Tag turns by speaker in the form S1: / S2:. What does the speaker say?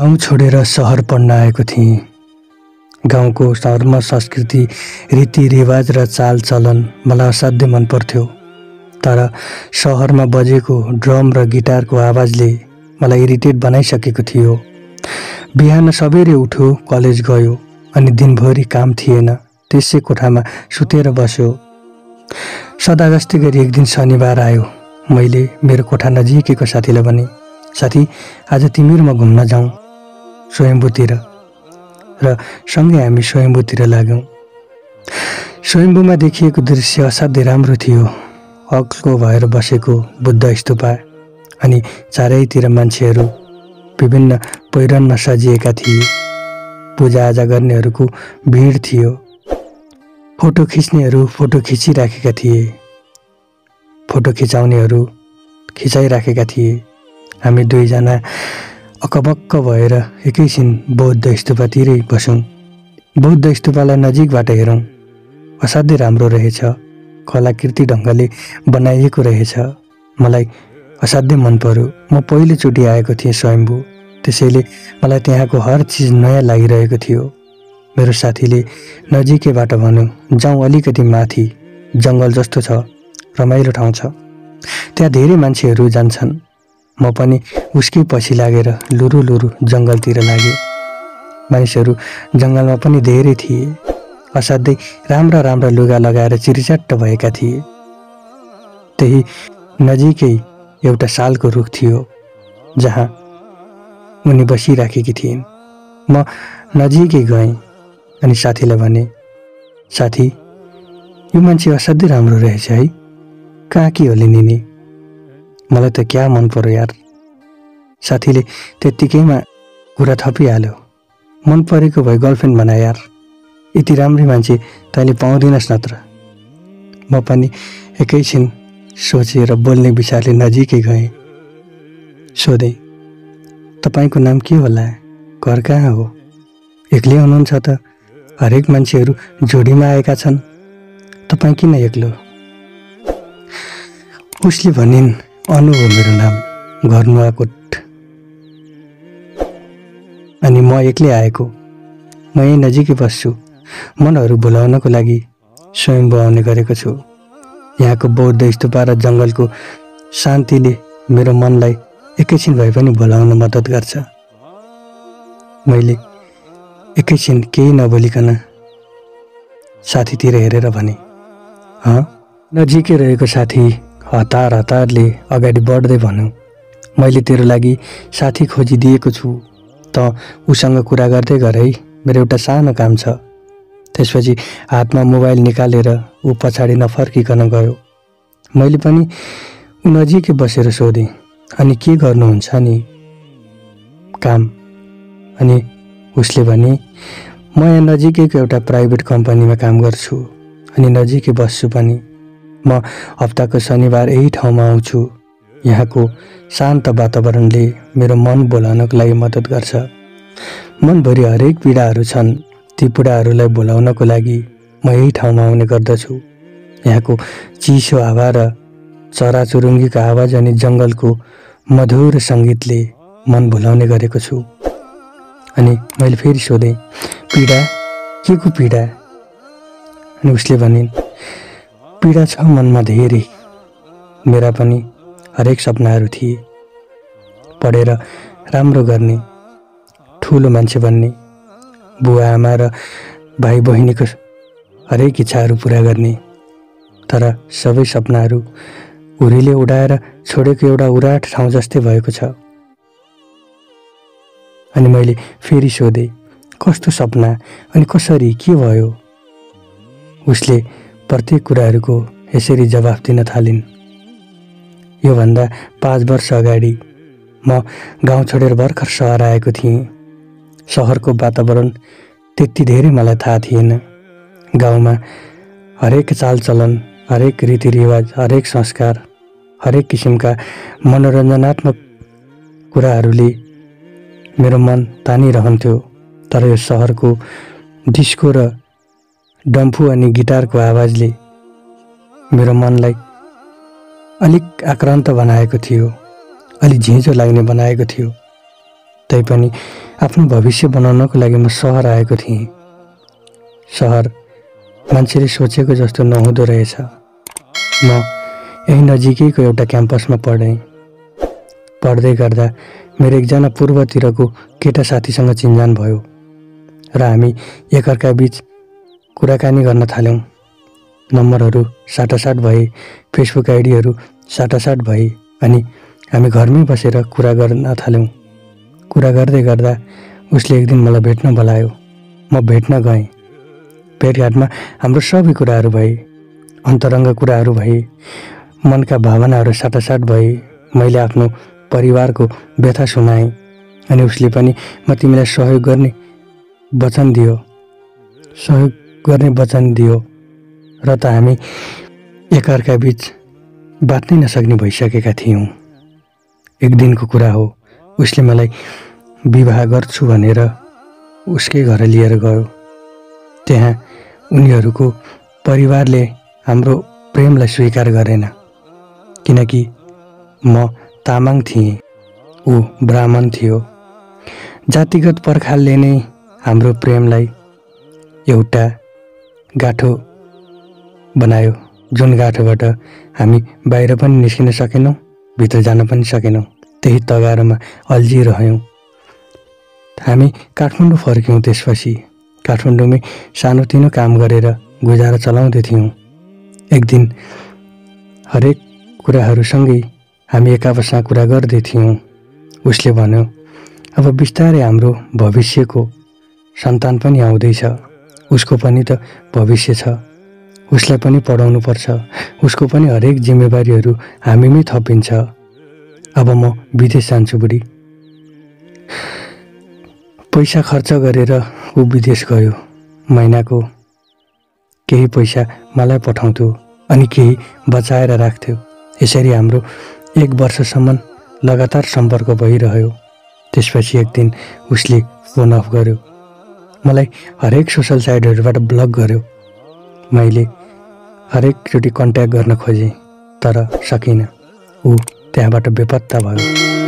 S1: गाउँ छोडेर सहर पढ्न आएको थिएँ। गाउँको धर्म संस्कृति रीतिरिवाज र चालचलन मलाई असाध्यै मन पर्थ्यो। तर सहरमा बजेको ड्रम र गिटारको आवाजले मलाई इरिटेट बनाइसकेको थियो। बिहान सबेरै उठ्यो, कलेज गयो अनि दिनभरि काम थिएन, त्यसै कोठामा सुतेर बस्यो। सदा जस्तै गरी एक दिन शनिबार आयो। मैले मेरो कोठा नजिकैको साथीलाई भने, साथी आज तिमीहरूमा घुम्न जाउँ स्वयम्भूतिर, र सँगै हामी स्वयम्भूतिर लाग्यौँ। स्वयम्भूमा देखिएको दृश्य असाध्यै राम्रो थियो। अग्लो भएर बसेको बुद्ध स्तूपा अनि चारैतिर मान्छेहरू विभिन्न पहिरनमा सजिएका थिए। पूजाआजा गर्नेहरूको भिड थियो। फोटो खिच्नेहरू फोटो खिचिराखेका थिए, फोटो खिचाउनेहरू खिचाइराखेका थिए। हामी दुईजना अकबक्क भएर एकैछिन बौद्ध स्तूपातिरै बस्यौँ। बौद्ध स्तूपालाई नजिकबाट हेरौँ। असाध्यै राम्रो रहेछ, कलाकृति ढङ्गले बनाइएको रहेछ। मलाई असाध्यै मन पर्यो। म पहिलोचोटि आएको थिएँ स्वयम्भू, त्यसैले मलाई त्यहाँको हर चिज नयाँ लागिरहेको थियो। मेरो साथीले नजिकैबाट भन्यो, जाउँ अलिकति माथि, जङ्गल जस्तो छ, रमाइलो ठाउँ छ, त्यहाँ धेरै मान्छेहरू जान्छन्। म पनि उसकै पछि लागेर लुरु लुरु जङ्गलतिर लागेँ। मानिसहरू जङ्गलमा पनि धेरै थिए। असाध्यै राम्रा राम्रा लुगा लगाएर चिरिचट्ट भएका थिए। त्यही नजिकै एउटा सालको रुख थियो जहाँ उनी बसिराखेकी थिइन्। म नजिकै गएँ अनि साथीलाई भने, साथी यो मान्छे असाध्यै राम्रो रहेछ है, कहाँ के होली निनी? मलाई त क्या मन पर्यो यार। साथीले त्यत्तिकैमा कुरा थपिहाल्यो, मन परेको भए गर्लफ्रेन्ड बना यार, यति राम्री मान्छे तैँले पाउँदिनस् नत्र। म पनि एकैछिन सोचेर बोल्ने विचारले नजिकै गएँ। सोधेँ, तपाईँको नाम के होला? घर कहाँ हो? एक्लै हुनुहुन्छ त? हरेक मान्छेहरू जोडीमा आएका छन्, तपाईँ किन एक्लो? उसले भनिन्, अनु हो मेरो नाम, घर नुवाकोट, अनि म एक्लै आएको। म यहीँ नजिकै बस्छु। मनहरू भुलाउनको लागि स्वयम्भू आउने गरेको छु। यहाँको बौद्ध स्तूपा र जङ्गलको शान्तिले मेरो मनलाई एकैछिन भए पनि भुलाउन मद्दत गर्छ। मैले एकैछिन केही नबोलिकन साथीतिर हेरेर भने, नजिकै रहेको साथी हतार हतारले अगाडि बढ्दै भन्यो, मैले तेरो लागि साथी खोजिदिएको छु, त उसँग कुरा गर्दै गर है, मेरो एउटा सानो काम छ। त्यसपछि हातमा मोबाइल निकालेर ऊ पछाडि नफर्किकन गयो। मैले पनि ऊ नजिकै बसेर सोधेँ, अनि के गर्नुहुन्छ नि? काम। अनि उसले भने, म यहाँ नजिकैको एउटा प्राइभेट कम्पनीमा काम गर्छु अनि नजिकै बस्छु पनि। म हप्ताको शनिबार यही ठाउँमा आउँछु। यहाँको शान्त वातावरणले मेरो मन बोलाउनको लागि मद्दत गर्छ। मनभरि हरेक पीडाहरू छन्, ती पीडाहरूलाई भुलाउनको लागि म यही ठाउँमा आउने गर्दछु। यहाँको चिसो हावा र चराचुरुङ्गीको आवाज अनि जङ्गलको मधुर सङ्गीतले मन भुलाउने गरेको छु। अनि मैले फेरि सोधेँ, पीडा? के को पीडा? अनि उसले भनिन्, पीडा छ मनमा धेरै। मेरा पनि हरेक सपनाहरू थिए, पढेर राम्रो गर्ने, ठुलो मान्छे बन्ने, बुवा आमा र भाइ बहिनीको हरेक इच्छाहरू पुरा गर्ने। तर सबै सपनाहरू हुरीले उडाएर छोडेको एउटा उराट ठाउँ जस्तै भएको छ। अनि मैले फेरि सोधेँ, कस्तो सपना अनि कसरी, के भयो? उसले प्रत्येक कुराहरूको यसरी जवाफ दिन थालिन्। योभन्दा 5 वर्ष अगाडि म गाउँ छोडेर भर्खर सहर आएको थिएँ। सहरको वातावरण त्यति धेरै मलाई थाहा थिएन। गाउँमा हरेक चालचलन, हरेक रीतिरिवाज, हरेक संस्कार, हरेक किसिमका मनोरञ्जनात्मक कुराहरूले मेरो मन तानिरहन्थ्यो। तर यो सहरको डिस्को र डम्फु अनि गिटारको आवाजले मेरो मनलाई अलिक आक्रान्त बनाएको थियो, अलि झिँझो लाग्ने बनाएको थियो। तैपनि आफ्नो भविष्य बनाउनको लागि म सहर आएको थिएँ। सहर मान्छेले सोचेको जस्तो नहुँदो रहेछ। म यही नजिकैको एउटा क्याम्पसमा पढेँ। पढ्दै गर्दा मेरो एकजना पूर्वतिरको केटा साथीसँग चिन्जान भयो र हामी एकअर्का बीच कुराकानी गर्न थाल्यौँ। नम्बरहरू साटासाट भए, फेसबुक आइडीहरू साटासाट भए अनि हामी घरमै बसेर कुरा गर्न थाल्यौँ। कुरा गर्दै गर्दा उसले एक दिन मलाई भेट्न बोलायो। म भेट्न गएँ। भेटघाटमा हाम्रो सबै कुराहरू भए, अन्तरङ्ग कुराहरू भए, मनका भावनाहरू साटासाट भए। मैले आफ्नो परिवारको व्यथा सुनाएँ अनि उसले पनि म तिमीलाई सहयोग गर्ने वचन दियो र त हामी एकअर्का बीच बाँच्नै नसक्ने भइसकेका थियौँ। एक दिनको कुरा हो, उसले मलाई विवाह गर्छु भनेर उसकै घर लिएर गयो। त्यहाँ उनीहरूको परिवारले हाम्रो प्रेमलाई स्वीकार गरेन, किनकि म तामाङ थिएँ, ऊ ब्राह्मण थियो। जातिगत पर्खालले नै हाम्रो प्रेमलाई एउटा गाँठो बनायो, जुन गाँठोबाट हामी बाहिर पनि निस्किन सकेनौँ, भित्र जान पनि सकेनौँ। त्यही तगारोमा अल्झिरह्यौँ। हामी काठमाडौँ फर्क्यौँ। त्यसपछि काठमाडौँमै सानोतिनो काम गरेर गुजारा चलाउँदै थियौँ। एक दिन हरेक कुराहरूसँगै हामी एक आपसमा कुरा गर्दै थियौँ। उसले भन्यो, अब बिस्तारै हाम्रो भविष्यको सन्तान पनि आउँदैछ, उसको पनि त भविष्य छ, उसलाई पनि पढाउनु पर्छ, उसको पनि हरेक जिम्मेवारीहरू हामीमै थपिन्छ। अब म विदेश जान्छु बुढी। पैसा खर्च गरेर ऊ विदेश गयो। महिनाको केही पैसा मलाई पठाउँथ्यो अनि केही बचाएर राख्थ्यो। यसरी हाम्रो 1 वर्षसम्म लगातार सम्पर्क भइरह्यो। त्यसपछि एक दिन उसले फोन अफ गर्यो, मलाई हरेक सोसल साइटहरूबाट ब्लक गर्यो। मैले हरेकचोटि कन्ट्याक्ट गर्न खोजेँ तर सकिनँ। ऊ त्यहाँबाट बेपत्ता भयो।